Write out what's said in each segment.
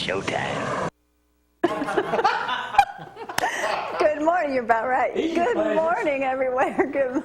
showtime. Good morning, you're about right. Good morning everywhere. Good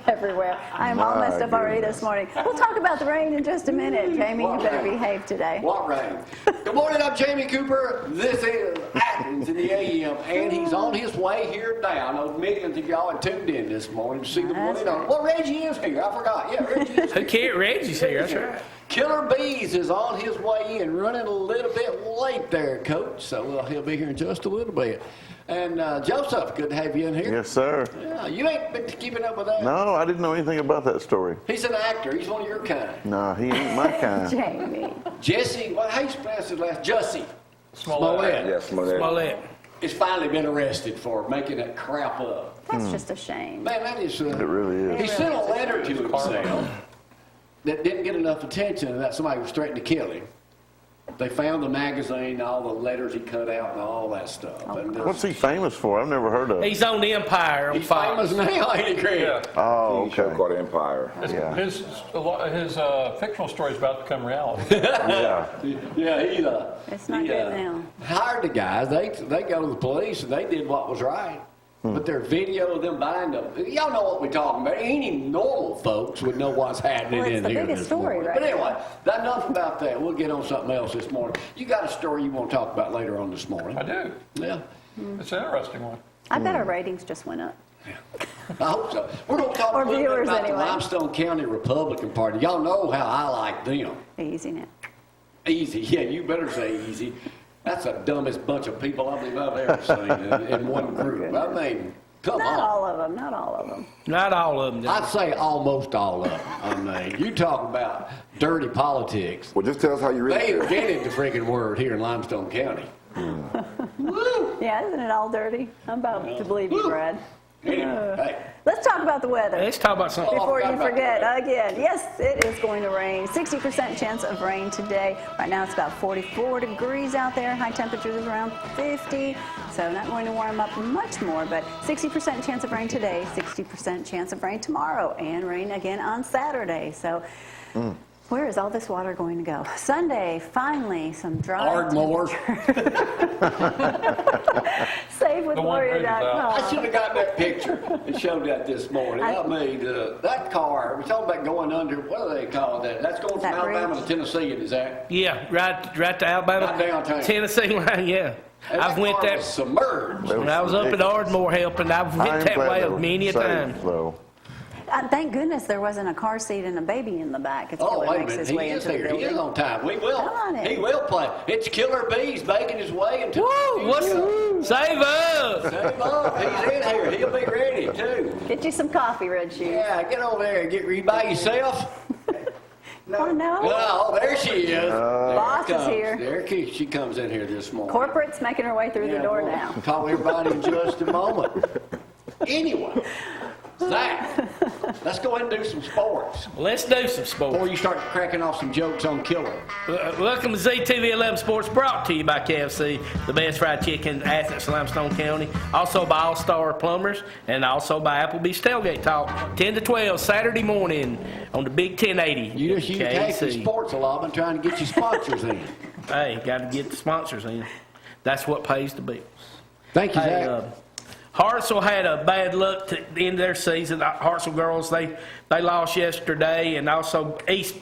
everywhere. I'm all messed up already this morning. We'll talk about the rain in just a minute. Jamie, you better behave today. What rain? Good morning, I'm Jamie Cooper. This is Athens in the AM, and he's on his way here now. I know millions of y'all are tuned in this morning to see the morning on. Well, Reggie is here. I forgot. Yeah, Reggie is here. Who cares? Reggie's here. That's right. Killer Beaz is on his way in, running a little bit late there, Coach. So he'll be here in just a little bit. And Joseph, good to have you in here. Yes, sir. Yeah, you ain't been keeping up with that. No, I didn't know anything about that story. He's an actor. He's one of your kind. No, he ain't my kind. Jamie. Jesse, how you pronounce his last? Jussie Smollett. Yes, Smollett. He's finally been arrested for making that crap up. That's just a shame. Man, that is. It really is. He sent a letter to himself that didn't get enough attention, and that somebody was threatening to kill him. They found the magazine, all the letters he cut out, and all that stuff. And What's he famous for? I've never heard of him. He's on the Empire on he's Fox. famous now, ain't he, Craig? Yeah. Oh, Show okay. called Empire. Yeah. His fictional story is about to become reality. Yeah. Yeah, he It's not good now. hired the guys. They go to the police, and they did what was right. But their video of them buying them, y'all know what we're talking about. Any normal folks would know what's happening Well, it's in the here biggest this story, morning. right? But anyway, that's enough about that. We'll get on something else this morning. You got a story you want to talk about later on this morning? I do. Yeah, It's an interesting one. I bet our ratings just went up. I hope so. We're going to talk Or a little bit viewers, about anyway. the Limestone County Republican Party. Y'all know how I like them. Easy now. Easy, yeah, you better say easy. That's the dumbest bunch of people I believe I've ever seen in one group. I mean, come Not on. all of them. Not all of them. Not all of them. I'd say almost all of them. I mean, you talk about dirty politics. Well, just tell us how you really They feel. invented the freaking word here in Limestone County. Woo! Yeah, isn't it all dirty? I'm about to believe you, Brad. Anyway, hey, Let's talk about the weather. Let's talk about something. Before forgot you about forget, that. again, yes, it is going to rain. 60% chance of rain today. Right now it's about 44 degrees out there. High temperatures is around 50. So not going to warm up much more, but 60% chance of rain today, 60% chance of rain tomorrow, and rain again on Saturday. So where is all this water going to go? Sunday, finally, some dry Ardmore. SaveWithWarrior.com. I should have got that picture and showed that this morning. I mean, that car, we're talking about going under, what do they call that? That's going from That Alabama bridge? to Tennessee, is that? Yeah, right to Alabama. Not downtown. Tennessee line, yeah. And I've that went car that was submerged. when I was up at Ardmore helping. I've went that way many a time. Thank goodness there wasn't a car seat and a baby in the back. It's Oh, really wait a makes minute. his He way is into the here. He is building. on time. Come on in. He will play. It's Killer Beaz making his way into Woo! Save up! Save up. He's in here. He'll be ready, too. Get you some coffee, Red Shoes. Yeah, get over there and you by yourself. Oh, no. Oh, there she is. There Boss it comes. is here. There she comes in here this morning. Corporate's making her way through the door now. We'll call everybody in just a moment. Anyway, Zack, let's go ahead and do some sports Let's do some before sports. you start cracking off some jokes on Killer. Welcome to ZTV 11 Sports, brought to you by KFC, the best fried chicken in Athens, Limestone County. Also by All Star Plumbers, and also by Applebee's Tailgate Talk, 10 to 12 Saturday morning on the Big 1080. You just take the KC. sports allotment trying to get your sponsors in. Hey, got to get the sponsors in. That's what pays the bills. Thank you, Hey, Zack. Hartselle had a bad luck to the end of their season. Hartselle girls, they lost yesterday, and also East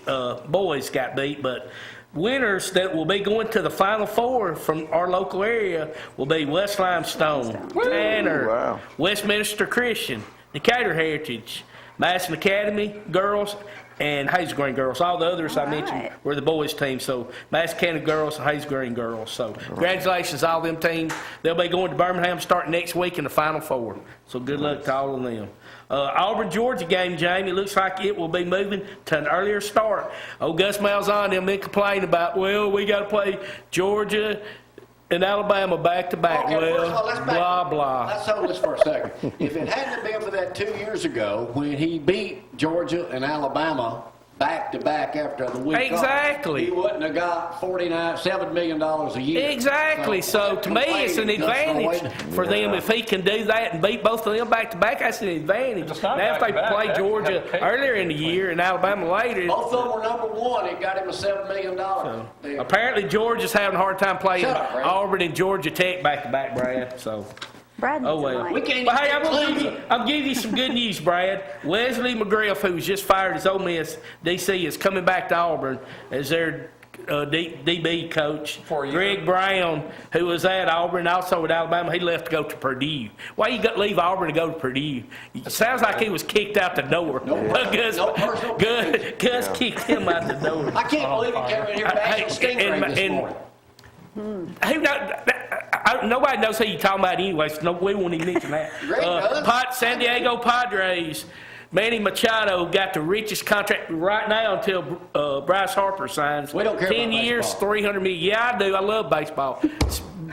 boys got beat. But winners that will be going to the Final Four from our local area will be West Limestone, Tanner, Wow. Westminster Christian, Decatur Heritage, Madison Academy girls, and Hayes Green girls. All the others I mentioned right. were the boys' team. So Madison County girls and Hayes Green girls. So congratulations, all them teams. They'll be going to Birmingham starting next week in the Final Four. So good luck to all of them. Auburn, Georgia game, Jamie. It looks like it will be moving to an earlier start. Gus Malzahn them been complaining about, well, we got to play Georgia and Alabama back to back. Okay, Well, first of all, let's back- blah blah. Let's hold this for a second. If it hadn't been for that 2 years ago when he beat Georgia and Alabama back to back after the week Exactly. off, he wouldn't have got $7 million a year. Exactly. So to me, it's an advantage for them if he can do that and beat both of them back to back. That's an advantage. It's not Now if they back-to-back, play they Georgia have a case. earlier in the year and Alabama later. Both of them were number one. It got him a $7 million. Apparently Georgia's having a hard time playing Shut up, Brad. Auburn and Georgia Tech back to back, Brad. So. Brad needs Oh a well. mic. We can't But hey, even I'll give you some good news, Brad. Wesley McGriff, who was just fired as Ole Miss DC, is coming back to Auburn as their DB coach. For you. Greg Brown, who was at Auburn, also at Alabama, he left to go to Purdue. Why you got leave Auburn to go to Purdue? It sounds like he was kicked out the door. Gus kicked him out the door. I can't believe he came in here bashing Stingray this morning. Nobody knows who you're talking about anyway, so we won't even mention that. Greg does. San Diego Padres, Manny Machado got the richest contract right now until Bryce Harper signs. We don't care 10 about years, baseball. $300 million. Yeah, I do. I love baseball.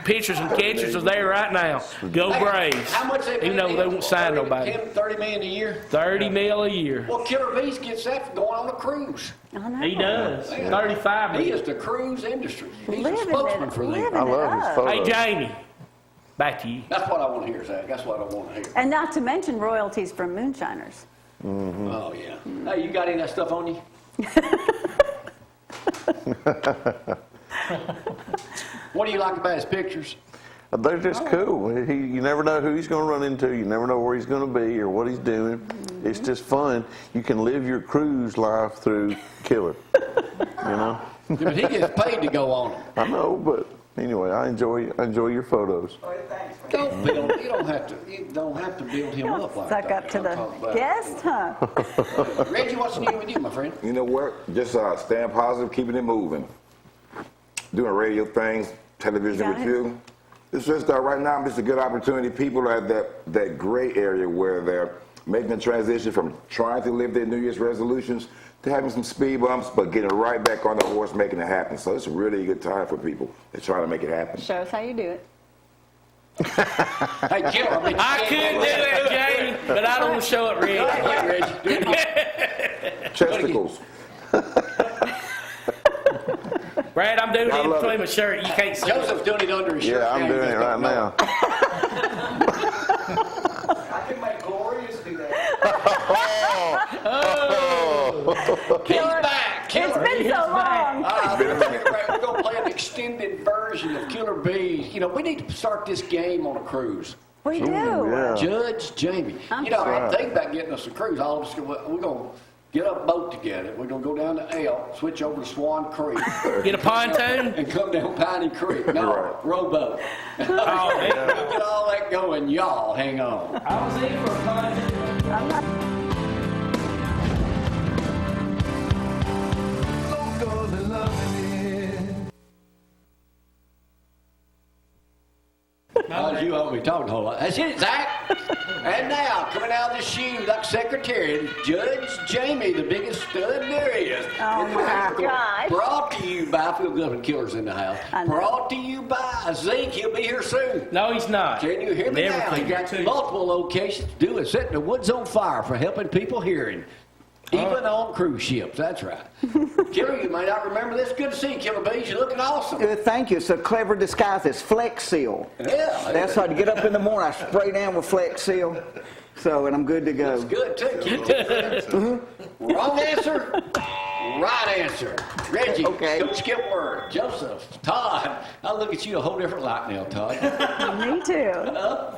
Pitchers and catchers are there right now. Go Braves. How much they Even though they won't sign nobody. $30 million a year? $30 million a year. Well, Killer Beaz gets that for going on a cruise. I know. He does. Man, 35 He million. is the cruise industry. He's Living a spokesman it, for them. living I it love his up. photos. Hey, Jamie. Back to you. That's what I want to hear, Zach. That's what I want to hear. And not to mention royalties from moonshiners. Oh, yeah. Hey, you got any of that stuff on you? What do you like about his pictures? They're just cool. You never know who he's going to run into. You never know where he's going to be or what he's doing. It's just fun. You can live your cruise life through Killer. You know? Yeah, but he gets paid to go on them. I know, but anyway, I enjoy your photos. Don't build. You don't have to build him up like Suck that. up to I'm talking the about- guest, huh? Reggie, what's new with you, my friend? You know what? Just staying positive, keeping it moving. Doing radio things, television Got with it. you. It's just right now, it's a good opportunity. People are at that gray area where they're making the transition from trying to live their New Year's resolutions to having some speed bumps, but getting right back on the horse, making it happen. So it's a really good time for people that try to make it happen. Show us how you do it. Hey, Killer, I could do it, Jamie, but I don't want to show it, Rick. Yeah, Reggie. Do it again. Chesticles. Brad, I'm doing I it in love between it. my shirt. You can't see it. Joseph's doing it under his shirt. Yeah, I'm doing it right now. I can make Glorious do that. He's back. Killer. It's been so long. We're going to play an extended version of Killer Beaz. You know, we need to start this game on a cruise. We do. Yeah. Judge Jamie. I'm You know, sorry. I'm thinking about getting us a cruise. All of us, we're going to get a boat together. We're going to go down to Elk, switch over to Swan Creek, Get a pontoon? and come down Piney Creek. No, rowboat. Oh, man. We'll get all that going. Y'all, hang on. I was in for a pontoon. I'm not. You won't be talking a whole lot. That's it, Zach. And now, coming out of the shoe like secretary, Judge Jamie, the biggest stud there is. Oh, my gosh. Brought to you by, I feel good when Killer's in the house. I know. Brought to you by Zeke. He'll be here soon. No, he's not. Can you hear me Never now? He could. got multiple locations to do it. Setting the woods on fire for helping people hearing. Even on cruise ships, that's right. Killer, you may not remember this. Good to see you, Killer Beaz. You're looking awesome. Thank you. It's a clever disguise. It's Flex Seal. Yeah. That's how to get up in the morning. I spray down with Flex Seal. So, and I'm good to go. That's good, too. Keep it. Wrong answer. Right answer. Reggie, Okay. Coach Skipworth, Joseph, Todd. I look at you a whole different light now, Todd. Me too.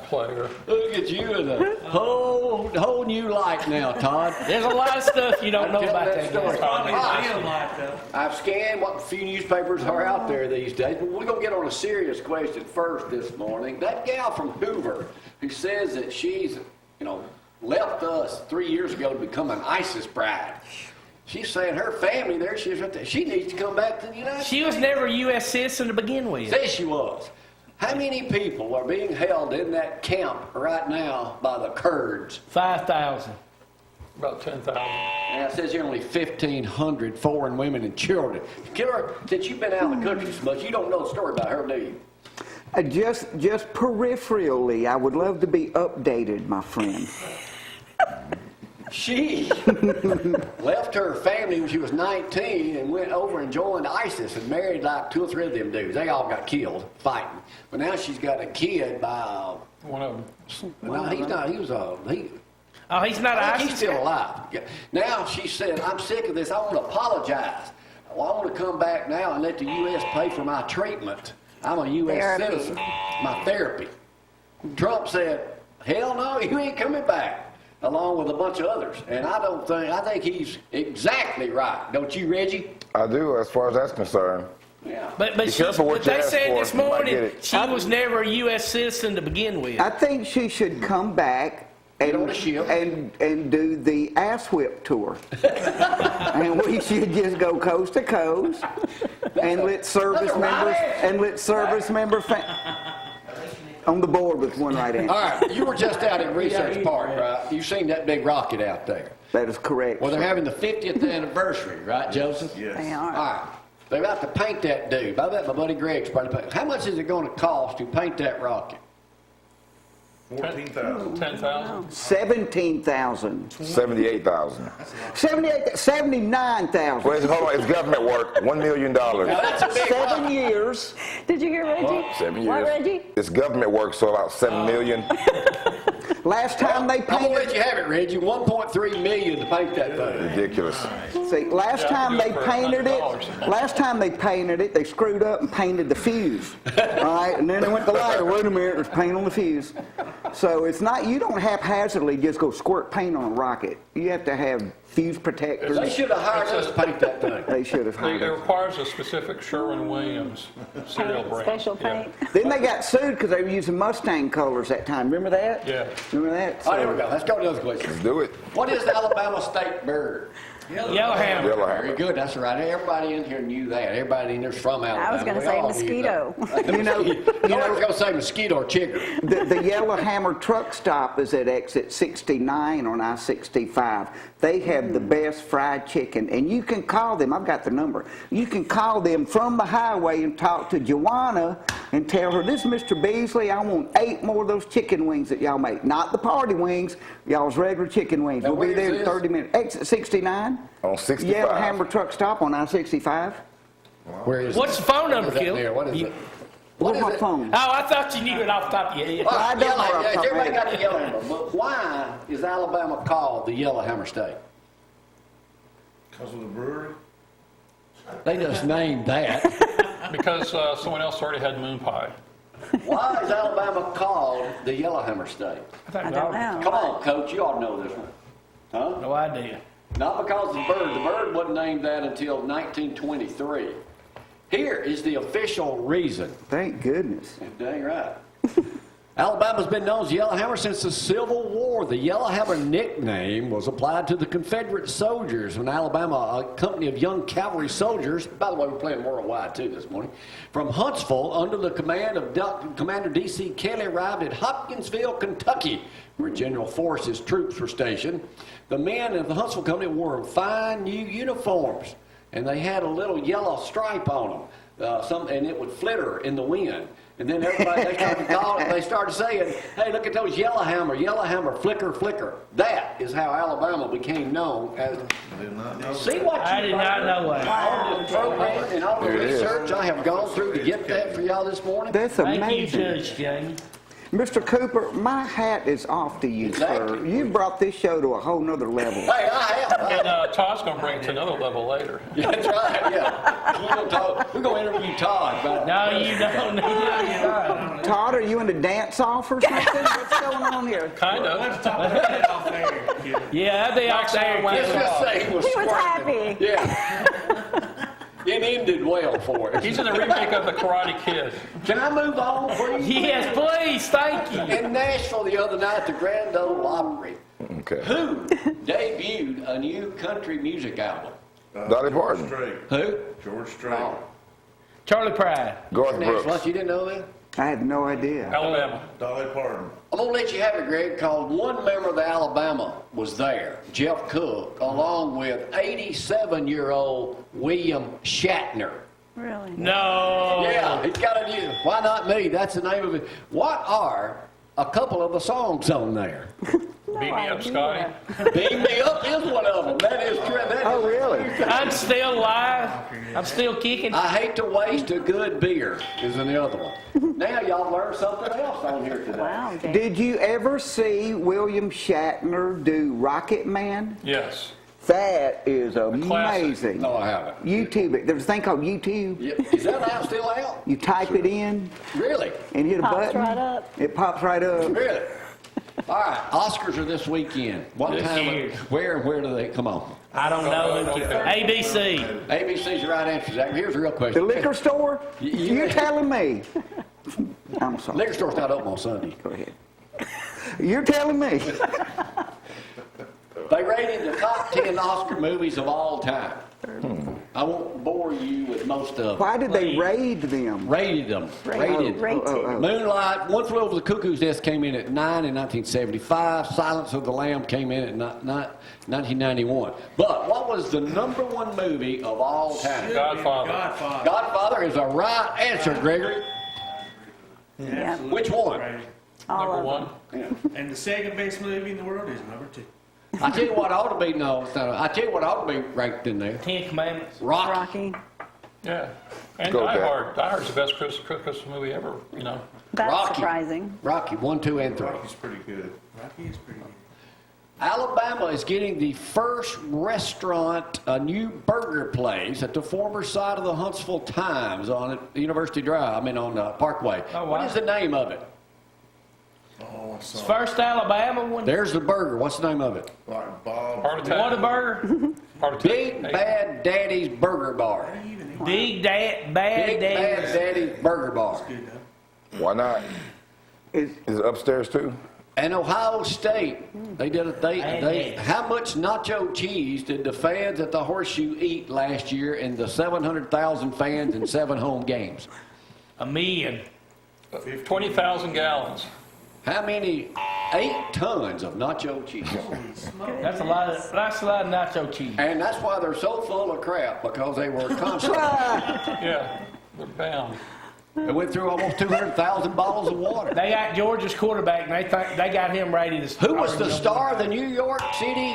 Player. Look at you in a whole new light now, Todd. There's a lot of stuff you don't know Tell about that that story. guy. I've scanned what few newspapers are out there these days, but we're going to get on a serious question first this morning. That gal from Hoover who says that she's, left us 3 years ago to become an ISIS bride. She's saying her family there, she's right there. She needs to come back to the United States. She was never a U.S. citizen to begin with. Says she was. How many people are being held in that camp right now by the Kurds? 5,000. About 10,000. And it says here only 1,500 foreign women and children. Killer, since you've been out in the country so much, you don't know the story about her, do you? Just peripherally, I would love to be updated, my friend. She left her family when she was 19 and went over and joined ISIS and married like 2 or 3 of them dudes. They all got killed fighting. But now she's got a kid by. One of them. No, he's not. He was Oh, he's not I think ISIS. he's still alive. Yeah. Now she said, I'm sick of this. I want to apologize. Well, I want to come back now and let the U.S. pay for my treatment. I'm a U.S. Therapy. citizen. My therapy. Trump said, hell no, you ain't coming back, along with a bunch of others. And I think he's exactly right. Don't you, Reggie? I do, as far as that's concerned. Yeah. But Be careful what you they ask said for. this You might morning get it. she was never a U.S. citizen to begin with. I think she should come back Get on the ship. and do the ass whip tour. And we should just go coast to coast and let service members on the board with one right hand. All right, you were just out at Research Park, right? You've seen that big rocket out there. That is correct. Well, they're having the 50th anniversary, right, Joseph? They All are. right. They're about to paint that dude. I bet my buddy Greg's probably paint. How much is it going to cost to paint that rocket? 14,000. 10,000. 17,000. 78,000. 79,000. Wait, hold on. It's government work. $1 million. Now, that's a big 7 rocket. years. Did you hear Reggie? 7 years. What, Reggie? It's government work, so about 7 million. Last time they I'm going to let painted, you have it, Reggie. $1.3 million to paint that thing. Ridiculous. see, last Yeah, time I'd they do it for painted it, they screwed up and painted the fuse. All right, and then they went to lighter. Wait a minute, there's paint on the fuse. So it's not, you don't haphazardly just go squirt paint on a rocket. You have to have fuse protectors. They should have hired us to paint that thing. They should have It hired us. requires a specific Sherwin-Williams serial Paint, brand. special Yeah. paint. Then they got sued because they were using Mustang colors that time. Remember that? Yeah. Remember that? All right, here we go. Let's go to another question. Let's do it. What is the Alabama state bird? Yellowhammer. Yellowhammer. Very good. That's right. Everybody in here knew that. Everybody in there's from Alabama. I was going to We say all knew that. mosquito. You know, I was going to say mosquito or chigger. the Yellowhammer truck stop is at exit 69 on I-65. They have the best fried chicken, and you can call them. I've got the number. You can call them from the highway and talk to Joanna and tell her, this is Mr. Beasley. I want 8 more of those chicken wings that y'all make. Not the party wings, y'all's regular chicken wings. Now, We'll be where is there in this? 30 minutes. Exit 69. On 65. Yellowhammer truck stop on I-65. Where is What's it? the phone number, What is that Kill? there? What is it? What's is my it? phone? Oh, I thought you knew it off the top of your head. I don't know off the top of my Everybody head. got the Yellowhammer. But why is Alabama called the Yellowhammer State? Because of the brewery? They just named that. Because someone else already had moon pie. Why is Alabama called the Yellowhammer State? I don't know. Come on, Coach. You ought to know this one. Huh? No idea. Not because of the bird. The bird wasn't named that until 1923. Here is the official reason. Thank goodness. Dang right. Alabama's been known as Yellowhammer since the Civil War. The Yellowhammer nickname was applied to the Confederate soldiers when Alabama, a company of young cavalry soldiers, by the way, we're playing worldwide too this morning, from Huntsville under the command of Commander D.C. Kelly arrived at Hopkinsville, Kentucky, where General Forrest's troops were stationed. The men of the Huntsville company wore fine new uniforms, and they had a little yellow stripe on them, and it would flitter in the wind. And then everybody, they started calling, they started saying, hey, look at those Yellowhammer, Yellowhammer, flicker, flicker. That is how Alabama became known as. See what you I did not know that. all the program and all the There it is. research I have gone through to get that for y'all this morning. That's Thank you, amazing. Judge Jamie. Mr. Cooper, my hat is off to you, sir. Exactly. You brought this show to a whole nother level. Hey, I have. And Todd's going to bring it to another level later. Yeah, that's right, yeah. We're going to interview Todd. About No, you don't. No, you're not. Todd, are you in the dance off or something? What's going on here? Kind of. Yeah, that'd be off there. Let's just say he was He was squirming. happy. Yeah. It ended well for him. He's in the remake of The Karate Kid. Can I move on, please? Yes, please. Thank you. In Nashville the other night, the Grand Ole Opry, Okay. who debuted a new country music album? Dolly Parton. Who? George Strait. Oh, Charlie Pride. Garth Nashville. Brooks. You didn't know that? I had no idea. Alabama. Dolly Parton. I'm going to let you have it, Greg, because one member of the Alabama was there, Jeff Cook, along with 87-year-old William Shatner. Really? No. Yeah, he's got a new. Why not me? That's the name of it. What are a couple of the songs on there? Beam me up, Scotty. Beam Me Up is one of them. That is true. Oh, really? I'm still alive. I'm still kicking. I hate to waste a good beer is the other one. Now y'all learned something else on here today. Wow, Dave. Did you ever see William Shatner do Rocket Man? Yes. That is classic. amazing. No, I haven't. YouTube it. There's a thing called YouTube. Yeah, is that out still out? You type it in Really? and hit a Pops button. right up. It pops right up. Really? All right, Oscars are this weekend. What This time? year. Where and where do they come on? I don't know. ABC. ABC's the right answer, Zach. Here's the real The question. liquor store? You- You're telling me. I'm sorry. Liquor store's not open on Sunday. Go ahead. You're telling me. They rated the top 10 Oscar movies of all time. I won't bore you with most of them. Why did they raid them? Rated them. Rated. Rated. Moonlight, One Flew Over the Cuckoo's Nest came in at 9 in 1975. Silence of the Lamb came in at 1991. But what was the #1 movie of all time? Godfather. Godfather is a right answer, Gregory. Yeah. Which one? All Number of one. them. And the second best movie in the world is number 2. I tell you what ought to be, no, it's not. I tell you what ought to be ranked in there. 10 Commandments. Rocky. Rocky. Yeah. And Go with Die that. Hard. Die Hard's the best Christmas movie ever, you know. That's Rocky. surprising. Rocky, 1, 2, and 3. Rocky's pretty good. Rocky is pretty good. Alabama is getting the first restaurant, a new burger place at the former site of the Huntsville Times on University Drive, on Parkway. Oh, wow. What is the name of it? Oh, I It's saw first Alabama one. There's the burger. What's the name of it? like Bob. Heart attack. Whataburger. Heart attack. Big Hey, Bad Daddy's Burger Bar. Big Bad Big Bad Daddy. Daddy's Burger Bar. Good, though. Why not? Is Is it upstairs too? And Ohio State, they did it. They how much nacho cheese did the fans at the Horseshoe eat last year in the 700,000 fans in 7 home games? A million. 20,000 gallons. How many? 8 tons of nacho cheese. That's a lot of nacho cheese. And that's why they're so full of crap, because they were constantly. Yeah. They're bound. They went through almost 200,000 bottles of water. They got Georgia's quarterback, and they got him rated as. Who was the star of the New York City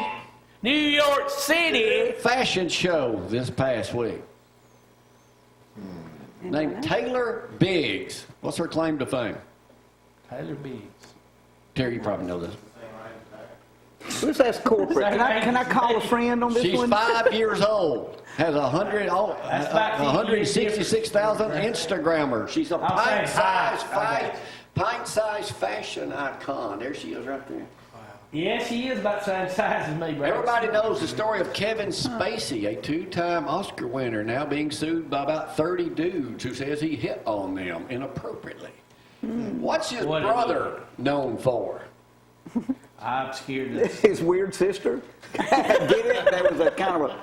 New York City. fashion show this past week? Named Taylor Biggs. What's her claim to fame? Taylor Beaz. Terry, you probably know this. Let's ask corporate. Can I call a friend on this She's one? 5 years old. Has 166,000 Instagrammers. She's a I'll say pint-sized fashion icon. There she is right there. Yeah, she is about the same size as me, bro. Everybody knows the story of Kevin Spacey, a 2-time Oscar winner, now being sued by about 30 dudes who says he hit on them inappropriately. What's his What brother known for? I'm scared of this. His weird sister? Get it? That was a kind of a...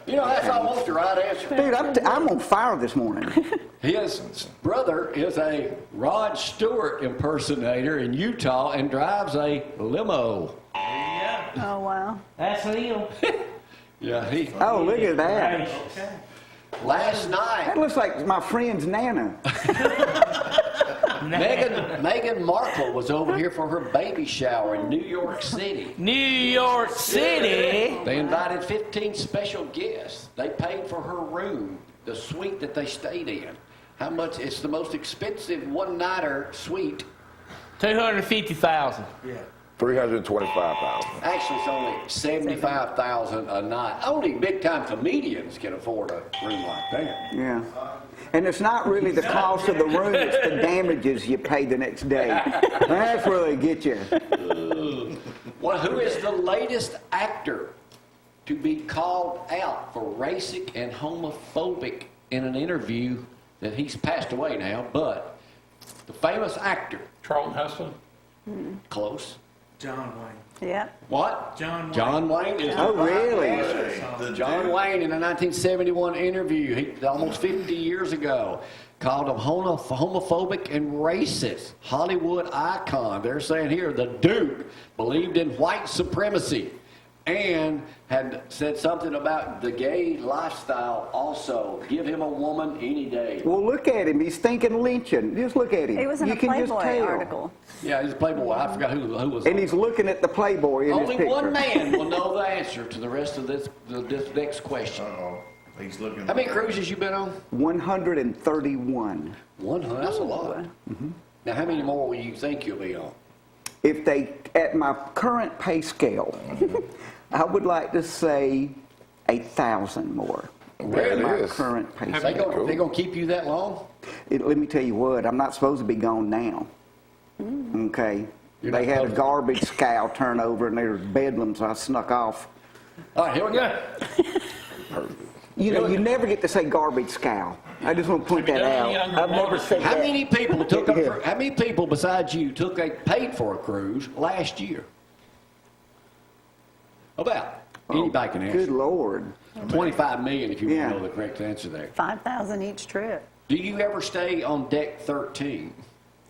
You know, that's almost the right answer. Dude, I'm on fire this morning. His brother is a Rod Stewart impersonator in Utah and drives a limo. Oh, wow. That's him. Yeah, he Oh, look at that. last night. That looks like my friend's Nana. Meghan Markle was over here for her baby shower in New York City. New York City. They invited 15 special guests. They paid for her room, the suite that they stayed in. How much? It's the most expensive one-nighter suite. 250,000. Yeah. 325,000. Actually, it's only 75,000 a night. Only big-time comedians can afford a room like that. Yeah. And it's not really the cost of the room, it's the damages you pay the next day. That's where they get you. Well, who is the latest actor to be called out for racist and homophobic in an interview that he's passed away now, but the famous actor, Charlton Heston. close. John Wayne. Yep. What? John Wayne. John Wayne is Oh, the right really? answer. John Wayne in a 1971 interview, almost 50 years ago, called him homophobic and racist. Hollywood icon. They're saying here the Duke believed in white supremacy. and had said something about the gay lifestyle also. Give him a woman any day. Well, look at him. He's thinking lynching. Just look at him. He was in you a can just Playboy tell. article. Yeah, he's a Playboy. I forgot who was And on he's it. looking at the Playboy in his Only picture. one man will know the answer to the rest of this next question. Uh-oh. He's looking. How many cruises you been on? 131. 100. That's a lot. Now, how many more will you think you'll be on? If they, at my current pay scale, I would like to say 8,000 more. There At it my is. current pay They scale. gonna keep you that long? Let me tell you what, I'm not supposed to be gone now. Okay? You're They not had a supposed to. garbage scow turn over and there was bedlam, so I snuck off. All right, here we go. You know, you never get to say garbage scow. I just want to point that out. I've never said How that. many people how many people besides you paid for a cruise last year? About. Anybody can answer. Good Lord. 25 million if you Yeah. want to know the correct answer there. 5,000 each trip. Do you ever stay on deck 13?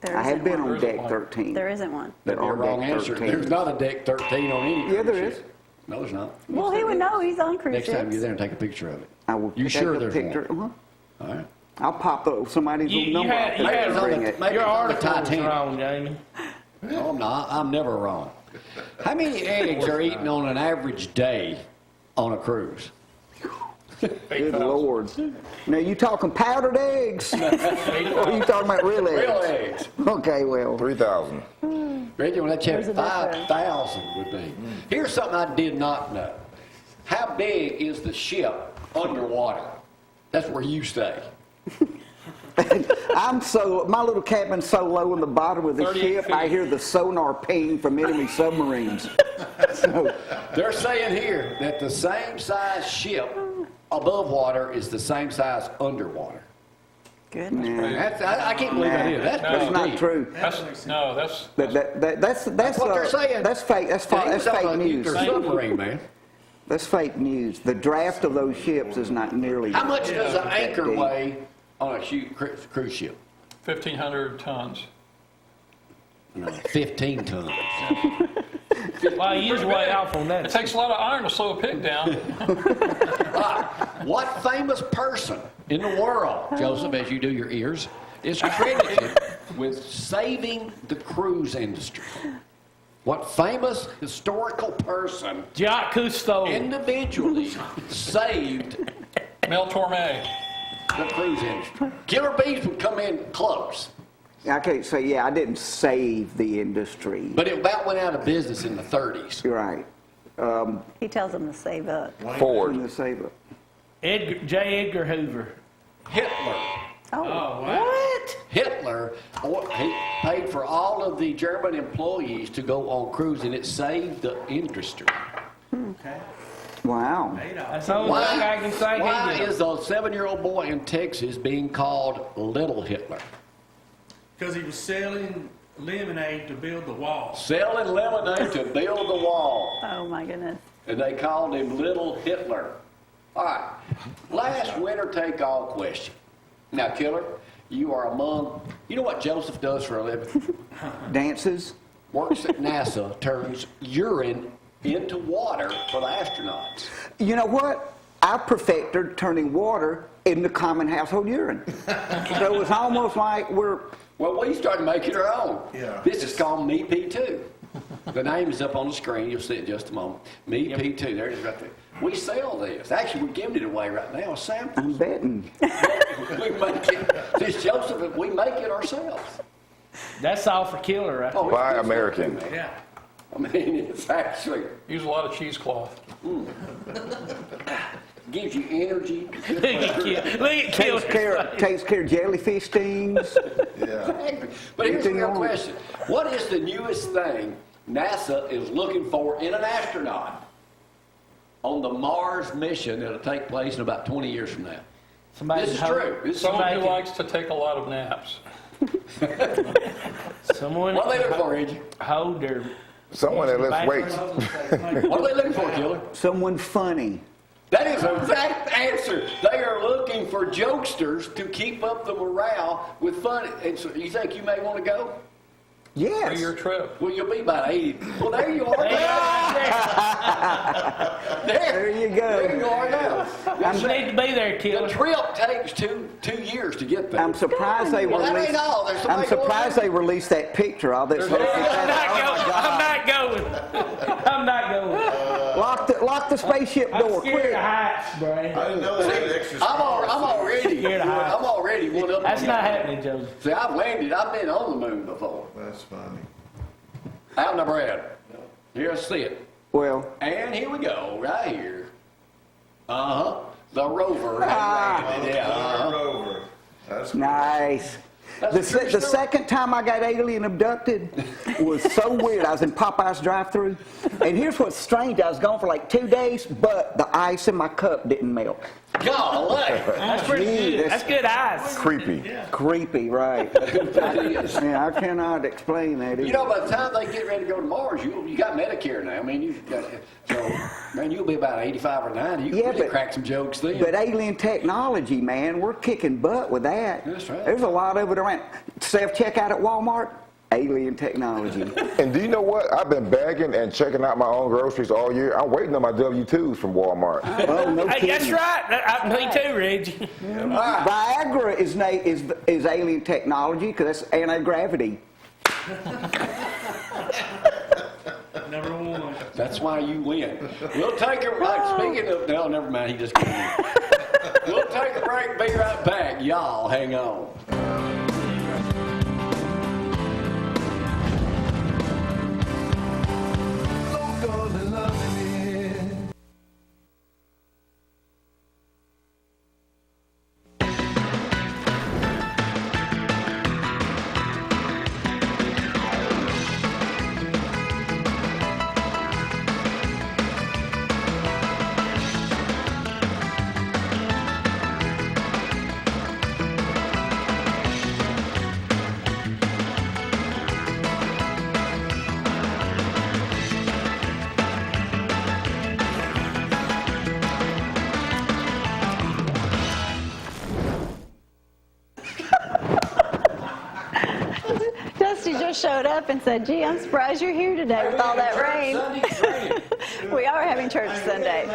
There I have isn't been one. on deck 13. There isn't one. That'd be a are wrong deck answer. 13. There's not a deck 13 on any Yeah, cruise there ship. is. No, there's not. Well, he would know. He's on cruise Next time you're ships. there, take a picture of it. I will You take sure a there's picture. one? All right. I'll pop up somebody's You little number. had, off you there had and bring it. Maybe your it's on the article was Titanic. wrong, Jamie. No, I'm not. I'm never wrong. How many eggs are eaten on an average day on a cruise? Good Lord. Now, you talking powdered eggs? Or are you talking about real eggs? Real eggs. Okay, well. 3,000. Reggie, when I checked, There's a difference. 5,000 would be. Here's something I did not know. How big is the ship underwater? That's where you stay. My little cabin's so low in the bottom of the 38 ship, I feet. hear the sonar ping from enemy submarines. So, They're saying here that the same size ship above water is the same size underwater. Goodness. I can't believe that is. That's pretty that's not deep. true. That's That's what they're saying. That's fake. That's They was on fake a news. nuclear submarine, man. That's fake news. The draft of those ships is not nearly. How much does an that anchor deep. weigh on a cruise ship? 1,500 tons. No, 15 tons. Well, he is way off on It that. takes a lot of iron to slow a pig down. What famous person in the world, Joseph, as you do your ears, is credited with saving the cruise industry? What famous historical person Jacques Cousteau. individually saved Mel Torme. the cruise industry? Killer Beaz would come in close, I can't say, yeah, I didn't save the industry. but it about went out of business in the 30s. You're right. He tells them to save up. I'm Ford. going to save it. J. Edgar Hoover. Hitler. Oh, What? Hitler, he paid for all of the German employees to go on cruise, and it saved the industry. Wow. That's the only thing I can say Why he did. is a 7-year-old boy in Texas being called Little Hitler? Because he was selling lemonade to build the wall. Selling lemonade to build the wall, oh my goodness. and they called him Little Hitler. All right, last winner take all question. Now, Killer, you are among, you know what Joseph does for a living? Dances? Works at NASA, turns urine into water for the astronauts. You know what? I perfected turning water into common household urine. So it's almost like we're. Well, we started making our own. Yeah. This is called Me P2. The name is up on the screen. You'll see it in just a moment. Me P2. There it is right there. We sell this. Actually, we're giving it away right now. Sam, I'm betting. we make it. This Joseph, we make it ourselves. That's all for Killer, right? Oh, Buy it's good American. stuff, man. Yeah. I mean, it's actually Use a lot of cheesecloth. gives you energy. Look at Killer. Takes care of jellyfish stings. But here's the Anything real else? question. What is the newest thing NASA is looking for in an astronaut on the Mars mission that'll take place in about 20 years from now? Somebody This is hold- true. This is Someone who Somebody- likes to take a lot of naps. Someone What are they looking for, Reggie? hold their. Someone that lifts weights. What are they looking for, Killer? Someone funny. That is an exact answer. They are looking for jokesters to keep up the morale with fun. And so you think you may want to go? Yes. 3-year trip. Well, you'll be about 80. Well, there you are. There you go. There you are now. You need to be there, The killer. trip takes two years to get there. I'm surprised they Well, that released. ain't all. There's I'm somebody going surprised they released that picture. All this. I'm not going. I'm not going. Lock the spaceship I'm door scared quick. of heights, bro. I didn't know they had extra. I'm already. Scared of heights. I'm already one up. That's not happening, Joseph. See, I've landed. I've been on the moon before. That's funny. Out in the bread. Here's it. Well, And here we go, right here. The rover. Yeah. Over. That's nice. That's The, a true the story. second time I got alien abducted was so weird. I was in Popeye's drive-thru, and here's what's strange. I was gone for like 2 days, but the ice in my cup didn't melt. Golly. That's pretty Gee, good. That's good eyes. Creepy. Creepy, right? That is. Yeah, I cannot explain that. You know, by the time they get ready to go to Mars, you got Medicare now. I mean, you got so man, you'll be about 85 or 90. You can Yeah, really but- crack some jokes then. But alien technology, man, we're kicking butt with that. That's right. There's a lot of it around. Self-checkout at Walmart, alien technology. And do you know what? I've been bagging and checking out my own groceries all year. I'm waiting on my W-2s from Walmart. Oh, no Hey, that's kidding. right. Me too, Reggie. Viagra is alien technology because that's anti-gravity. Number one. That's why you win. We'll take a break. Speaking of, no, never mind. He just kidding. We'll take a break. Be right back. Y'all, hang on. Dusty just showed up and said, gee, I'm surprised you're here today with all that rain. We are having church Sunday.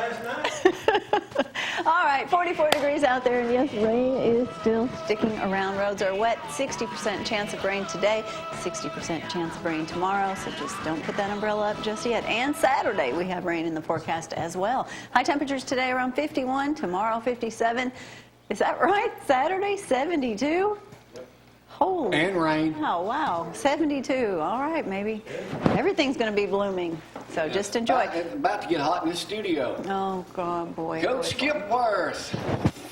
All right, 44 degrees out there, and yes, rain is still sticking around. Roads are wet, 60% chance of rain today, 60% chance of rain tomorrow, so just don't put that umbrella up just yet. And Saturday, we have rain in the forecast as well. High temperatures today around 51, tomorrow 57. Is that right? Saturday, 72? Holy. And rain. Oh, wow. 72. All right, maybe everything's going to be blooming. So just enjoy. It's about to get hot in the studio. Oh, God, boy. Coach Skipworth,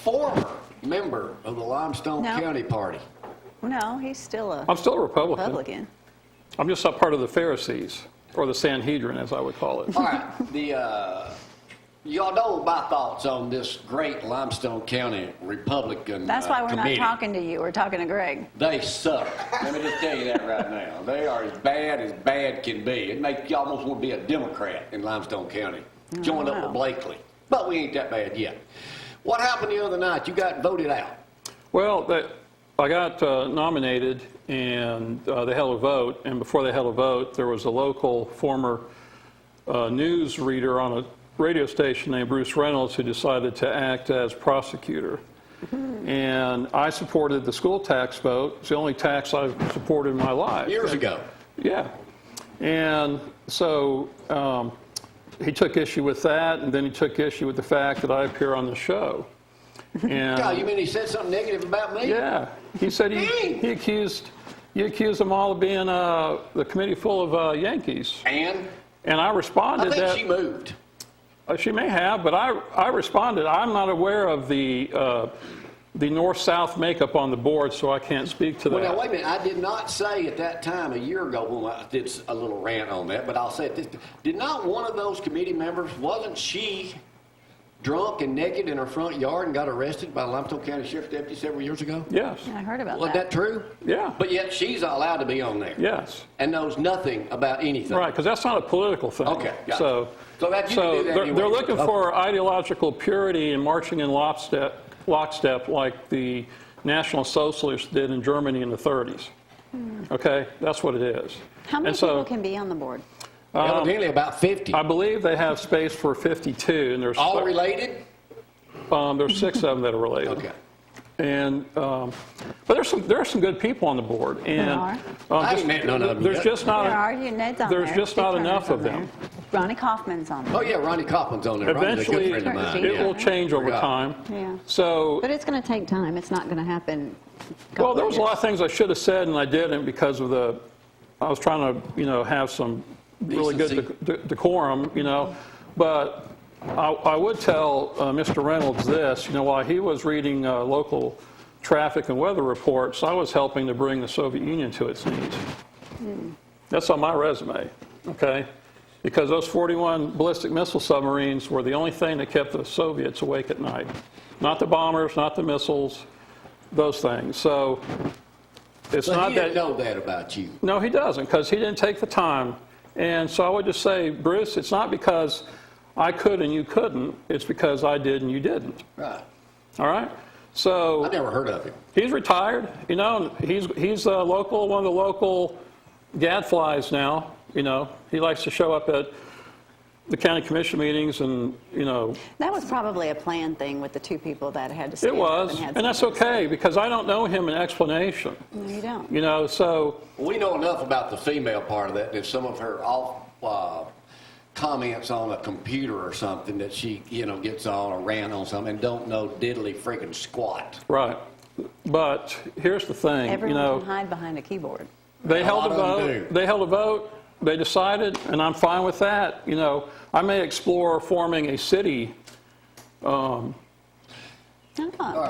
former member of the Limestone No. County Party. No, he's still a I'm still a Republican. Republican. I'm just a part of the Pharisees, or the Sanhedrin, as I would call it. All right, y'all know my thoughts on this great Limestone County Republican That's why we're committee. not talking to you. We're talking to Greg. They suck. Let me just tell you that right now. They are as bad can be. It makes you almost want to be a Democrat in Limestone County. Joined up with Blakely. But we ain't that bad yet. What happened the other night? You got voted out. Well, I got nominated, and they held a vote. And before they held a vote, there was a local former news reader on a radio station named Bruce Reynolds who decided to act as prosecutor. And I supported the school tax vote. It's the only tax I've supported in my life. Years ago. Yeah. And so he took issue with that, and then he took issue with the fact that I appear on the show. And God, you mean he said something negative about me? yeah, he said he accused them all of being the committee full of Yankees. And And I responded I think that she moved. She may have, but I responded. I'm not aware of the north-south makeup on the board, so I can't speak to that. Well, now, wait a minute. I did not say at that time, a year ago, when I did a little rant on that, but I'll say it this. Did not one of those committee members, wasn't she drunk and naked in her front yard and got arrested by a Limestone County Sheriff's deputy several years ago? Yes. I heard about Wasn't that. that true? Yeah. But yet she's allowed to be on there. Yes. And knows nothing about anything. Right, because that's not a political thing. Okay, got it. So that you can do that they're, anyway. they're looking for ideological purity and marching in lockstep like the National Socialists did in Germany in the 30s. Okay, that's what it is. How many And so, people can be on the board? Evidently about 50. I believe they have space for 52, and there's All related? there's 6 of them that are related. Okay. And but there are some good people on the board, and I ain't met none of them there's yet. just not There are. Your Ned's on there's there. just Steve not Turner's enough of on them. there. Ronnie Kaufman's on there. Oh, yeah, Ronnie Kaufman's on there. Ronnie's a good Eventually, friend of mine. it will change over Yeah. time. Yeah. So, But it's going to take time. It's not going to happen. well, there was a lot of things I should have said and I didn't because of I was trying to, have some really good decorum, but I would tell Mr. Reynolds this, while he was reading local traffic and weather reports, I was helping to bring the Soviet Union to its knees. That's on my resume, okay? Because those 41 ballistic missile submarines were the only thing that kept the Soviets awake at night. Not the bombers, not the missiles, those things. So it's So not he that. didn't know that about you. No, he doesn't, because he didn't take the time. And so I would just say, Bruce, it's not because I could and you couldn't. It's because I did and you didn't. Right. All right? So I never heard of him. he's retired. He's a local, one of the local gadflies now. He likes to show up at the county commission meetings and, That was probably a planned thing with the 2 people that had to it stand up was. and had And that's something to okay, because I don't know him in explanation. say. No, you don't. So We know enough about the female part of that, that some of her comments on a computer or something that she, gets on or ran on something and don't know diddly freaking squat. right. But here's the thing, Everyone can hide behind a keyboard. They held a lot of them vote. do. They held a vote. They decided, and I'm fine with that. I may explore forming a city Oh,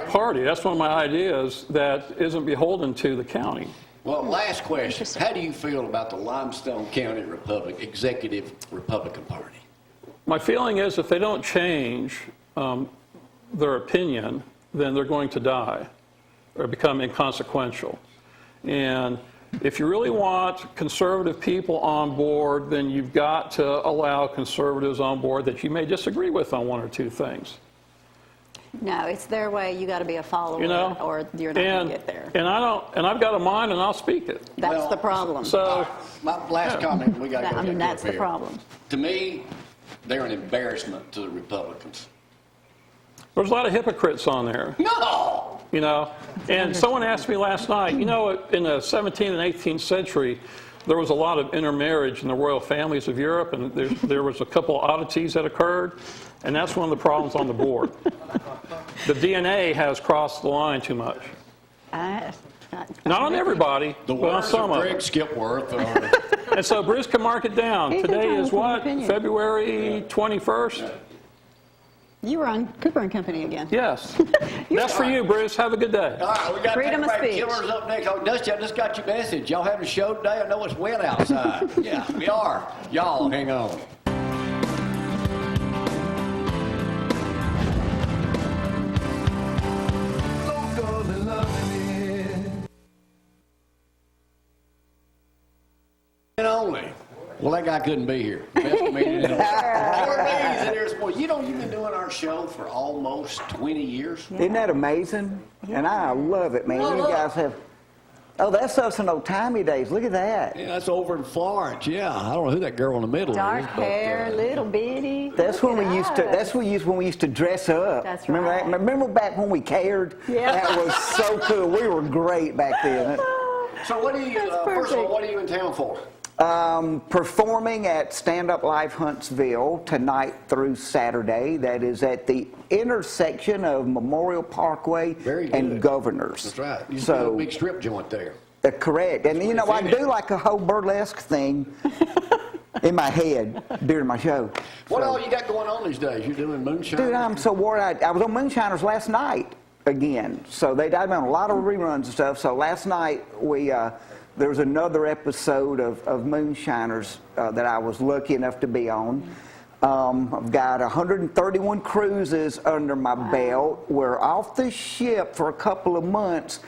party. That's one of my ideas that isn't beholden to the county. Well, last question. Interesting. How do you feel about the Limestone County Executive Republican Party? My feeling is if they don't change their opinion, then they're going to die or become inconsequential. And if you really want conservative people on board, then you've got to allow conservatives on board that you may disagree with on 1 or 2 things. no, it's their way. You got to be a follower, or you're not going And to get there. and I've got a mind and I'll speak it. That's Well, the problem. So My last comment, we got to go. That's the problem. To me, they're an embarrassment to the Republicans. there's a lot of hypocrites on there. No! And someone asked me last night, in the 17th and 18th century, there was a lot of intermarriage in the royal families of Europe, and there was a couple oddities that occurred, and that's one of the problems on the board. The DNA has crossed the line too much. Not on everybody, The but on words some of of Greg them. Skipworth are... And so Bruce can mark it down. He's Today entitled is to an what? opinion. February 21st? You were on Cooper and Company again. Yes. That's for you, Bruce. Have a good day. All right, we got Freedom of everybody speech. killers up next. Oh, Dusty, I just got your message. Y'all having a show today? I know it's wet outside. Yeah, we are. Y'all, hang on. And only. Well, that guy couldn't be here. Best comedian in the world. Beaz in here this morning. You've been doing our show for almost 20 years. Isn't that amazing? And I love it, man. Well, You look. guys have. Oh, that's us in old timey days. Look at that. Yeah, that's over in Florence. Yeah, I don't know who that girl in the middle Dark is. but, hair, little bitty. That's when Look we at used to. us. That's when we used to dress up. That's Remember right. that? Remember back when we cared? Yeah. That was so cool. We were great back then. So what are you, That's first of all, perfect. what are you in town for? Performing at Stand Up Live Huntsville tonight through Saturday. That is at the intersection of Memorial Parkway Very and good. Governors. That's right. You do a So big strip joint there. correct. And you know, I do like a whole burlesque thing in my head during my show. What So- all you got going on these days? You doing moonshine? Dude, I'm so worried. I was on Moonshiners last night again. So I've been on a lot of reruns and stuff. So last night there was another episode of Moonshiners that I was lucky enough to be on. I've got 131 cruises under my belt. We're off the ship for a couple of months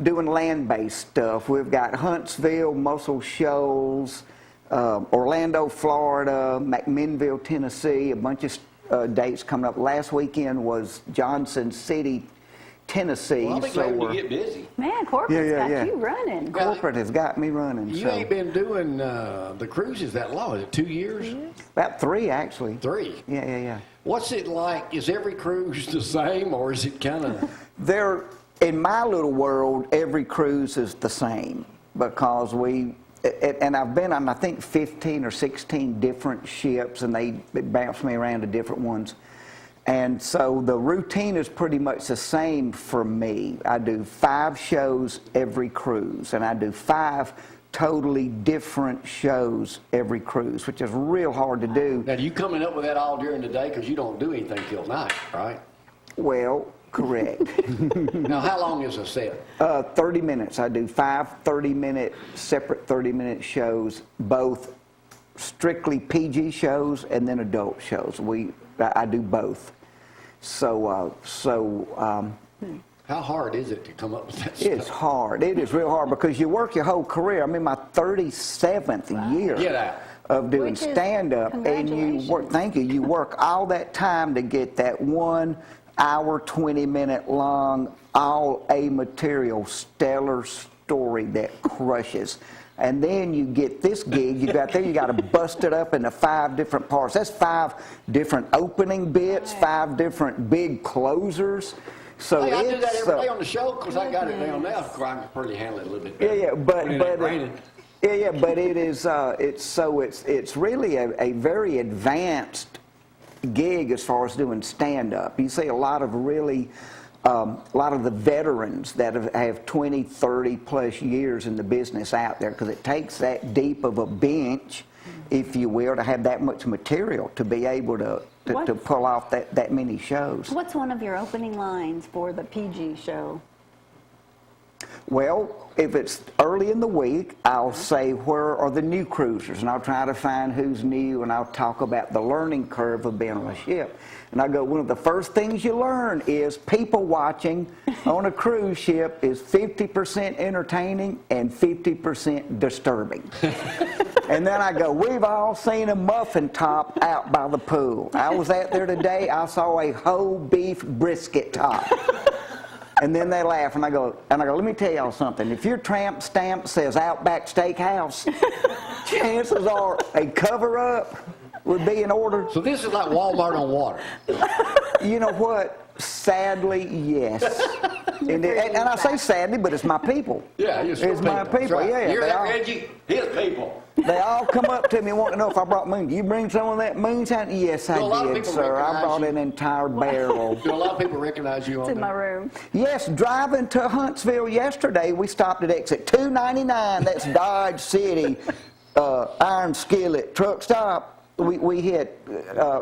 doing land-based stuff. We've got Huntsville, Muscle Shoals, Orlando, Florida, McMinnville, Tennessee, a bunch of dates coming up. Last weekend was Johnson City, Tennessee. Well, I'll be so glad when we're, you get busy. Man, corporate's Yeah, got yeah. you running. corporate has got me running. You so ain't been doing the cruises that long. Is it 2 years? about 3 actually. 3. Yeah. What's it like? Is every cruise the same, or is it kind of? There, in my little world, every cruise is the same because and I've been on, I think, 15 or 16 different ships, and they bounce me around to different ones. And so the routine is pretty much the same for me. I do 5 shows every cruise, and I do 5 totally different shows every cruise, which is real hard to do. Now, you coming up with that all during the day because you don't do anything till night, right? Well, correct. Now, how long is a set? 30 minutes. I do 5 30-minute, separate 30-minute shows, both strictly PG shows and then adult shows. I do both. How hard is it to come up with that It's stuff? hard. It is real hard because you work your whole career. I'm in my 37th year Get out. of doing Which is- stand-up, and you work. Thank you. You work all that time to get that 1 hour, 20-minute long, all A material, stellar story that crushes. And then you get this gig, you got to bust it up into 5 different parts. That's 5 different opening bits, 5 different big closers. So Hey, I do that it's, every day on the show because I got it down now. I can probably handle it a little bit better. yeah, When it ain't raining. but it is, it's really a very advanced gig as far as doing stand-up. You see a lot of the veterans that have 20, 30 plus years in the business out there, because it takes that deep of a bench, if you will, to have that much material to be able to pull off that many shows. What's one of your opening lines for the PG show? Well, if it's early in the week, I'll say, where are the new cruisers? And I'll try to find who's new, and I'll talk about the learning curve of being on a ship. And I go, one of the first things you learn is people watching on a cruise ship is 50% entertaining and 50% disturbing. And then I go, we've all seen a muffin top out by the pool. I was out there today, I saw a whole beef brisket top. And then they laugh, and I go, let me tell y'all something. If your tramp stamp says Outback Steakhouse, chances are a cover-up would be in order. So this is like Walmart on water. You know what? Sadly, yes. And I say sadly, but it's my people. Yeah, it's your my That's people. right. Yeah, You're they that all, Reggie, his people. they all come up to me and want to know if I brought moon. You bring some of that moonshine? Yes, I Do a lot of did, people sir. I recognize brought you? an entire barrel. Do a lot of people recognize you It's on in my there? room. Yes, driving to Huntsville yesterday, we stopped at exit 299. That's Dodge City, Iron Skillet truck stop. We hit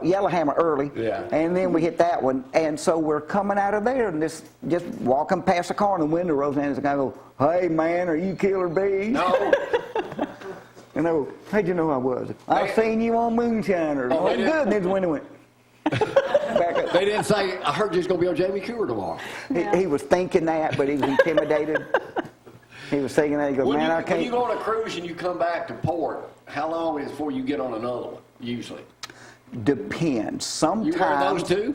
Yellowhammer early, Yeah. and then we hit that one. And so we're coming out of there, and just walking past the car, and the window rolls down, and I go, "Hey man, are you Killer Beaz?" No. And I go, "How'd you know I was?" "I seen you on Moonshiners." Oh, "Oh, they good." did? And then the window went back up. They didn't say, I heard you was going to be on Jamie Cooper tomorrow. He was thinking that, but he was intimidated. He was thinking that. He goes, When "Man, you, I can't." when you go on a cruise and you come back to port, how long is it before you get on another one, usually? Depends. Sometimes, You wear those too?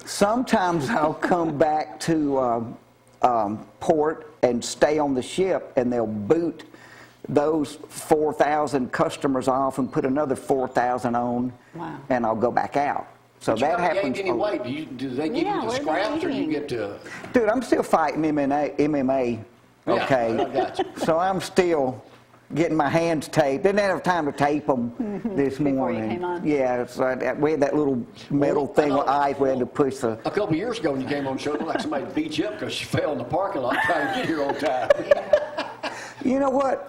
Sometimes I'll come back to port and stay on the ship, and they'll boot those 4,000 customers off and put another 4,000 on, Wow. and I'll go back out. So But you that haven't happens. gained any weight. Do they give Yeah, you the where are they scraps, or you eating? get to? Dude, I'm still fighting MMA. Yeah, Okay, I got you. so I'm still getting my hands taped. Didn't have time to tape them this Before you morning. came on. Yeah, so we had that little metal thing with ice. We had to push the. A couple years ago when you came on the show, it looked like somebody beat you up because you fell in the parking lot trying to get here on time. You know what?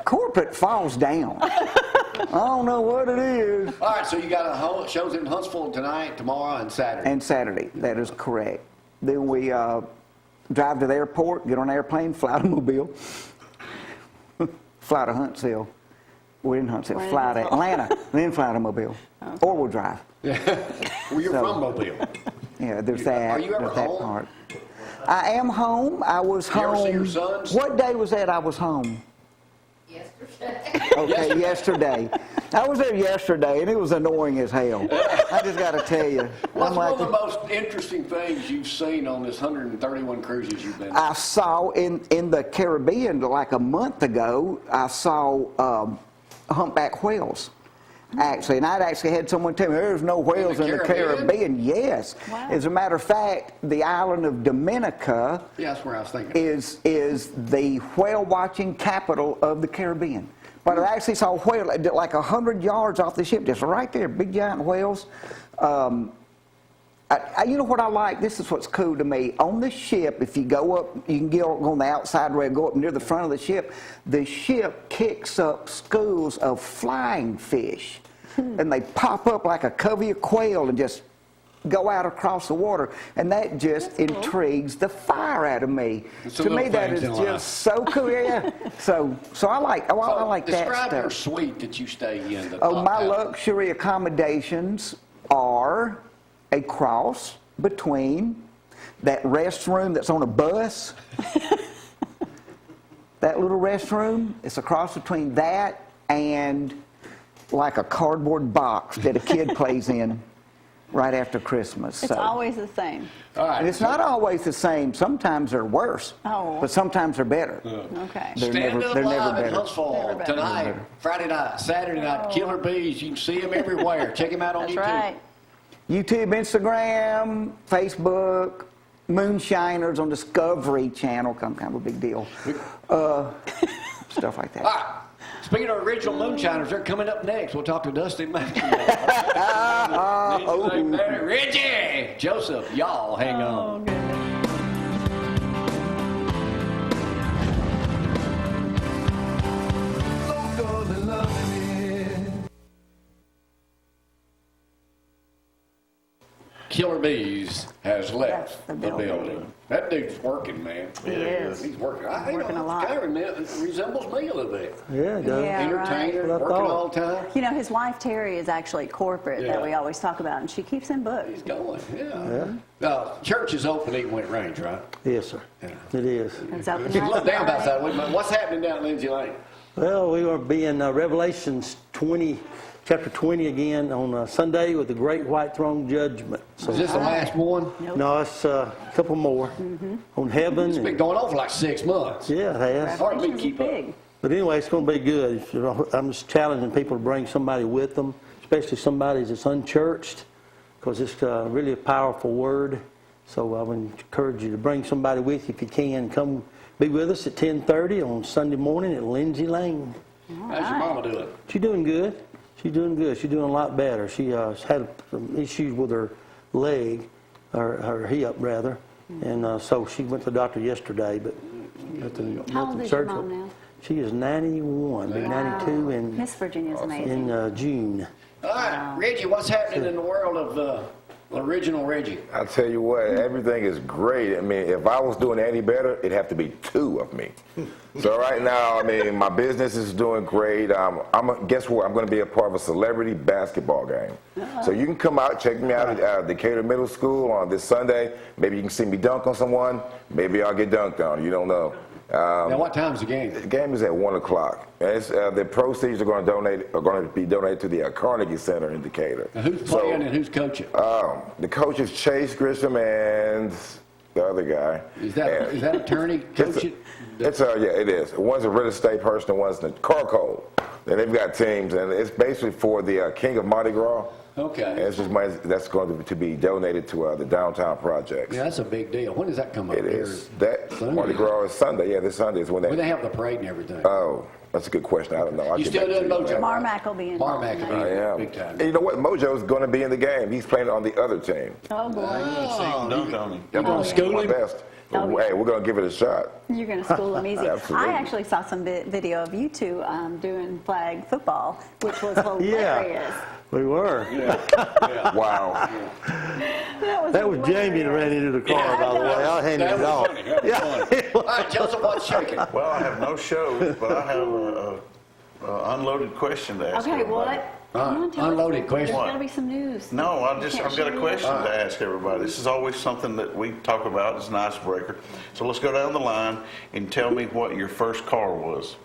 Corporate falls down. I don't know what it is. All right, so you got shows in Huntsville tonight, tomorrow, and Saturday. And Saturday, that is correct. Then we drive to the airport, get on an airplane, fly to Mobile, fly to Huntsville. We're in Huntsville. Where Fly is to Atlanta, then fly to Mobile. Or we'll drive. Well, you're So- from Mobile. Yeah, there's Are that. you ever there's that home? part. I am home. I was You ever home. see your sons? What day was that I was home? Yeah, Okay, yesterday. I was there yesterday, and it was annoying as hell. I just got to tell you. What's I'm one like, of the most interesting things you've seen on this 131 cruises you've been on? I saw in the Caribbean like a month ago, I saw humpback whales. Actually, and I'd actually had someone tell me there's no whales in the Caribbean. Yes. Wow. As a matter of fact, the island of Dominica Yeah, that's where I was thinking. is the whale watching capital of the Caribbean. But I actually saw a whale like 100 yards off the ship, just right there, big giant whales. You know what I like? This is what's cool to me. On the ship, if you go up, you can get on the outside rail, go up near the front of the ship kicks up schools of flying fish. And they pop up like a covey of quail and just go out across the water. And that just intrigues the fire out of me. To me, that is just so cool. Yeah. So I like that stuff. Describe your suite that you stay in. My luxury accommodations are a cross between that restroom that's on a bus. That little restroom, it's a cross between that and like a cardboard box that a kid plays in right after Christmas. It's always the same. All right. And it's not always the same. Sometimes they're worse, but sometimes they're better. Okay. They're Stand never Up they're Live never in better. Huntsville tonight, Friday night, Saturday night. Killer Beaz. You can see him everywhere. Check him out on That's YouTube. right. YouTube, Instagram, Facebook, Moonshiners on Discovery Channel, kind of a big deal. Stuff like that. All right. Speaking of original Moonshiners, they're coming up next. We'll talk to Dusty McLemore. Reggie, Joseph, y'all hang on. Killer Beaz has left the building. That dude's working, man. He is. He's working. Working a lot. Kind of resembles me a little bit. Yeah, it does. Yeah, Entertainer, right. working all the time. You know, his wife Terry is actually corporate that we always talk about, and she keeps him booked. He's going, church is open even when it rains, right? Yes, sir. It is. It's open Look house down Friday. outside. What's happening down Lindsay Lane? Well, we are being Revelations 20, chapter 20 again on Sunday with the Great White Throne Judgment. So, Is this the last one? no, it's a couple more on heaven. It's been going on for like 6 months. Yeah, it has. Hard for me to Revelations keep is up. big. But anyway, it's going to be good. I'm just challenging people to bring somebody with them, especially somebody that's unchurched, because it's really a powerful word. So I would encourage you to bring somebody with you if you can. Come be with us at 10:30 on Sunday morning at Lindsay Lane. How's your mama doing? She's doing good. She's doing good. She's doing a lot better. She had some issues with her leg, or her hip rather, and so she went to the doctor yesterday, but nothing How old is your surgical. mom now? She is 91, be 92 in Miss Virginia's amazing. June. All right, Reggie, what's happening in the world of original Reggie? I'll tell you what, everything is great. I mean, if I was doing any better, it'd have to be 2 of me. So right now, I mean, my business is doing great. Guess what? I'm going to be a part of a celebrity basketball game. So you can come out, check me out at Decatur Middle School on this Sunday. Maybe you can see me dunk on someone. Maybe I'll get dunked on. You don't know. Now, what time's the game? The game is at 1 o'clock. And it's, the proceeds are going to be donated to the Carnegie Center in Decatur. Now, who's playing and who's coaching? The coach is Chase Grisham and the other guy. Is that attorney coaching? Yeah, it is. One's a real estate person, and one's the Carco. And they've got teams, and it's basically for the King of Mardi Gras. Okay. And it's just money that's going to be donated to the downtown projects. Yeah, that's a big deal. When does that come up? It here? is. That Sunday? Mardi Gras is Sunday. Yeah, this Sunday is when When they have the parade and everything. Oh, that's a good question. I don't know. You still doing Mojo? Marmac will be in. Marmac will be I am. big time. And you know what? Mojo's going to be in the game. He's playing on the other team. Oh, boy. Dunk on him. I'm gonna school my him? best. Oh, Hey, we're going to give it a shot. You're going to school them easy. Absolutely. I actually saw some video of you two doing flag football, which was hilarious. We were. Wow. That was Jamie that ran into the car, by the way. I'll hand That it was off. funny. That was funny. All right, Joseph, what's shaking? Well, I have no shows, but I have a unloaded question to ask Okay, everybody. what? Come on, tell us. Unloaded question. There's got to be some news. No, I've Can't got a share question to ask everybody. This is always something that we talk about. It's an icebreaker. So let's go down the line and tell me what your first car was.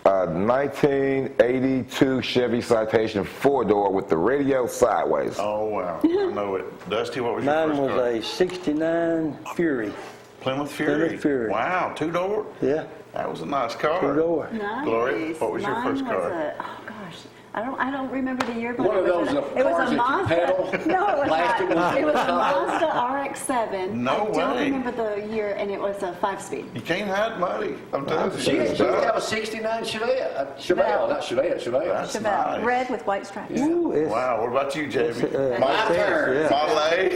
1982 Chevy Citation 4-door with the radio sideways. Oh, wow. I know it. Dusty, what was your Mine first was car? a 69 Fury. Plymouth Fury. Plymouth Fury. Wow, 2-door? Yeah, That was a nice car. 2-door. Nice. Gloria, what was your Mine first was car? oh gosh, I don't remember the year, but One of it was those it was cars a that you Mazda. pedal, No, it was plastic not. ones It was a on the top. Mazda RX-7. No I don't way. remember the year, and it was a 5-speed. You can't hide money. I'm telling you. She used to have a 69 Chevelle. Chevelle, not Chevelle, Chevelle. That's Chevelle, nice. red with white stripes. Ooh, it's, Wow, what about you, Jamie? My turn. yeah. Model A?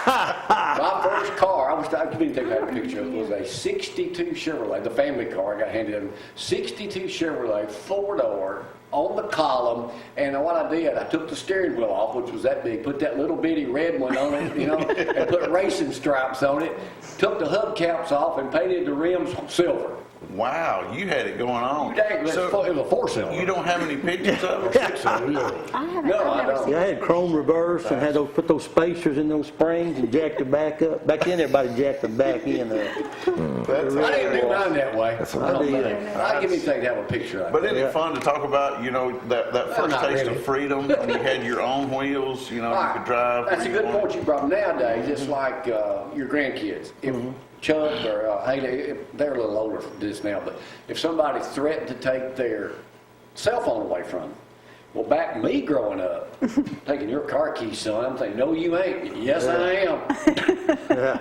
My first car, I didn't take that picture of, was a 62 Chevrolet, the family car I got handed in. 62 Chevrolet, 4-door, on the column, and what I did, I took the steering wheel off, which was that big, put that little bitty red one on it, and put racing stripes on it, took the hubcaps off and painted the rims silver. Wow, you had it going on. Dang, it was a 4-cylinder. You don't have any pictures of it? I haven't. No, I've I never don't. seen Yeah, I had chrome reverse and had put those spacers in those springs and jacked it back up. Back then, everybody jacked the back end up. That's I didn't do mine that way. That's I don't amazing. think. I'd give anything to have a picture of it. But isn't it fun to talk about, that first not taste really. of freedom when you had your own wheels, you could drive. That's a where you good wanted. point you brought. Nowadays, it's like your grandkids. If Chuck or Haley, they're a little older for this now, but if somebody threatened to take their cell phone away from them, well, back me growing up, taking your car keys, son, I'm thinking, no, you ain't. Yes, I am.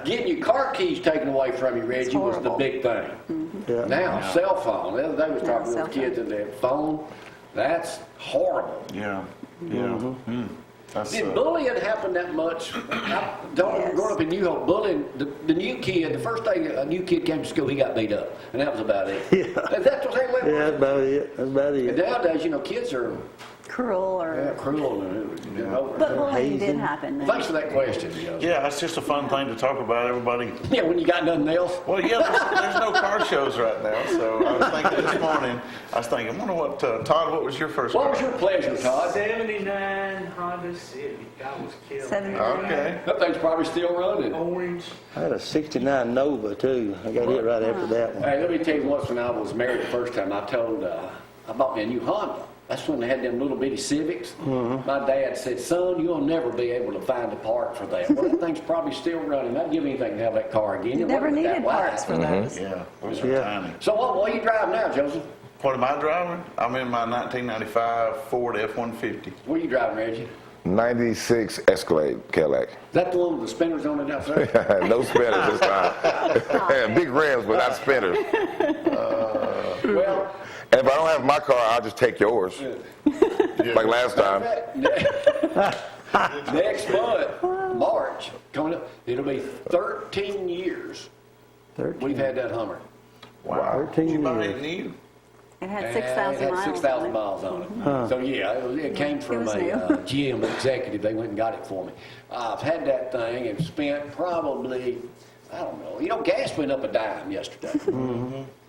Getting your car keys taken away from you, Reggie, was the horrible. big thing. Yeah. Now, cell phone. The other day we was Yeah, talking cell with kids and their phone. That's horrible. Yeah, yeah. That's, Did bullying happen that much? Yes. Growing up in New Hope, bullying, the new kid, the first day a new kid came to school, he got beat up. And that was about it. Yeah. That's what they went Yeah, that's about it. That's about And it. nowadays, kids are Cruel or. cruel and over. But bullying did Hazing. happen then. Thanks for that question. yeah, it's just a fun thing to talk about, everybody. Yeah, when you got nothing else. Well, yeah, there's no car shows right now, so I was thinking this morning, I wonder what, Todd, what was your first What car? was your pleasure, Todd? 79 Honda Civic. I was killed. 79. Okay. That thing's probably still running. Orange. I had a 69 Nova, too. I got it right after that one. Hey, let me tell you once when I was married the first time, I told, I bought me a new Honda. That's when they had them little bitty Civics. My dad said, son, you'll never be able to find a part for that. Well, that thing's probably still running. I'd give anything to have that car again. You It never wasn't that needed parts wide. for those. Yeah, those are Yeah. tiny. So what you drive now, Joseph? What am I driving? I'm in my 1995 Ford F-150. What are you driving, Reggie? 96 Escalade Cadillac. Is that the one with the spinners on it outside? No spinners this time. Big rims, but not spinners. Well, And if I don't have my car, I'll just take yours. Like last time. next month, March, coming up, it'll be 13 years 13. we've had that Hummer. Wow. 13 You buy years. it new? It had And 6,000 it had miles. 6,000 on it. miles on it. So yeah, it came from was a new. GM executive. They went and got it for me. I've had that thing and spent probably, I don't know, gas went up a dime yesterday.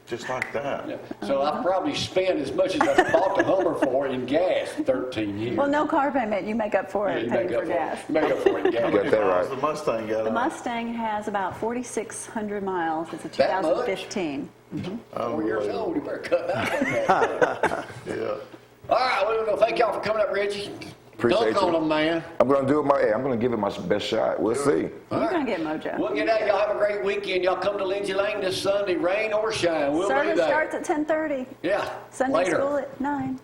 Just like that. Yeah. So I've probably spent as much as I bought the Hummer for in gas 13 years. Well, no car payment. You make up for Yeah, it you paying make up for for gas. it. Make up for it in gas. How Got many that miles right. the Mustang got The on? Mustang has about 4,600 miles. It's a That much? 2015. 4 years old, you better cut back on that. Yeah. All right, well, we're going to thank y'all for coming up, Reggie. Appreciate Dunk on you. them, man. I'm gonna do it I'm gonna give it my best shot. We'll see. You're going to get mojo. We'll get out. Y'all have a great weekend. Y'all come to Lindsay Lane this Sunday, rain or shine. We'll be Service there. starts at 10:30. Yeah. Sunday later. school at 9.